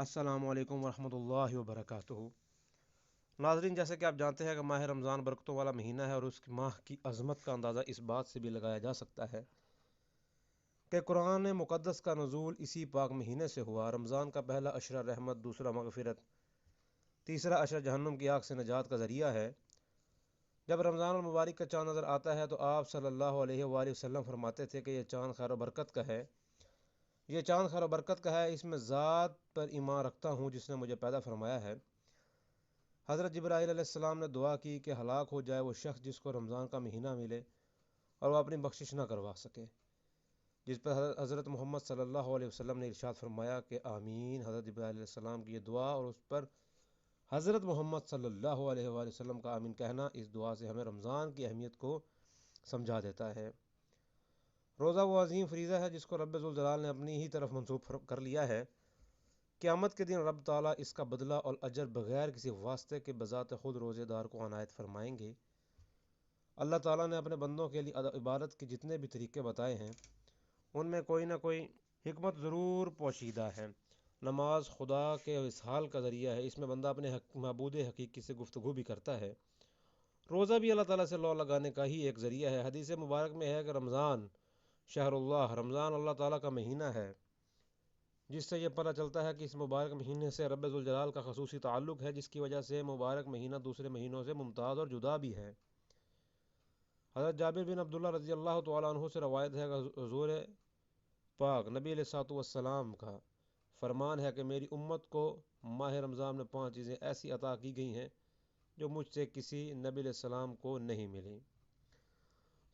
السلام علیکم ورحمۃ اللہ وبرکاتہ۔ ناظرین، جیسے کہ آپ جانتے ہیں کہ ماہ رمضان برکتوں والا مہینہ ہے، اور اس ماہ کی عظمت کا اندازہ اس بات سے بھی لگایا جا سکتا ہے کہ قرآن مقدس کا نزول اسی پاک مہینے سے ہوا۔ رمضان کا پہلا عشرہ رحمت، دوسرا مغفرت، تیسرا عشرہ جہنم کی آگ سے نجات کا ذریعہ ہے۔ جب رمضان المبارک کا چاند نظر آتا ہے تو آپ صلی اللہ علیہ وآلہ وسلم فرماتے تھے کہ یہ چاند خیر و برکت کا ہے، یہ چاند خیر و برکت کا ہے، اس میں ذات پر ایمان رکھتا ہوں جس نے مجھے پیدا فرمایا ہے۔ حضرت جبرائیل علیہ السلام نے دعا کی کہ ہلاک ہو جائے وہ شخص جس کو رمضان کا مہینہ ملے اور وہ اپنی بخشش نہ کروا سکے، جس پر حضرت محمد صلی اللہ علیہ وسلم نے ارشاد فرمایا کہ آمین۔ حضرت جبرائیل علیہ السلام کی یہ دعا اور اس پر حضرت محمد صلی اللہ علیہ وآلہ وسلم کا آمین کہنا، اس دعا سے ہمیں رمضان کی اہمیت کو سمجھا دیتا ہے۔ روزہ وہ عظیم فریضہ ہے جس کو رب ذوالجلال نے اپنی ہی طرف منسوب کر لیا ہے۔ قیامت کے دن رب تعالیٰ اس کا بدلہ اور اجر بغیر کسی واسطے کے بذات خود روزے دار کو عنایت فرمائیں گے۔ اللہ تعالیٰ نے اپنے بندوں کے لیے عبادت کے جتنے بھی طریقے بتائے ہیں ان میں کوئی نہ کوئی حکمت ضرور پوشیدہ ہے۔ نماز خدا کے وصال کا ذریعہ ہے، اس میں بندہ اپنے معبود حقیقی سے گفتگو بھی کرتا ہے۔ روزہ بھی اللہ تعالیٰ سے لو لگانے کا ہی ایک ذریعہ ہے۔ حدیث مبارک میں ہے کہ رمضان شہر اللہ، رمضان اللہ تعالیٰ کا مہینہ ہے، جس سے یہ پتہ چلتا ہے کہ اس مبارک مہینے سے رب ذوالجلال کا خصوصی تعلق ہے، جس کی وجہ سے مبارک مہینہ دوسرے مہینوں سے ممتاز اور جدا بھی ہے۔ حضرت جابر بن عبداللہ رضی اللہ تعالیٰ عنہ سے روایت ہے کہ حضور پاک نبی علیہ الصلوۃ والسلام کا فرمان ہے کہ میری امت کو ماہ رمضان میں 5 چیزیں ایسی عطا کی گئی ہیں جو مجھ سے کسی نبی علیہ السلام کو نہیں ملی۔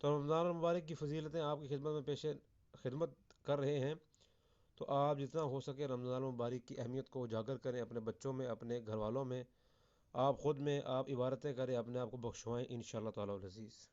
تو رمضان المبارک کی فضیلتیں آپ کی خدمت میں پیش خدمت کر رہے ہیں، تو آپ جتنا ہو سکے رمضان المبارک کی اہمیت کو اجاگر کریں، اپنے بچوں میں، اپنے گھر والوں میں، آپ خود میں، آپ عبادتیں کریں، اپنے آپ کو بخشوائیں انشاءاللہ تعالی العزیز۔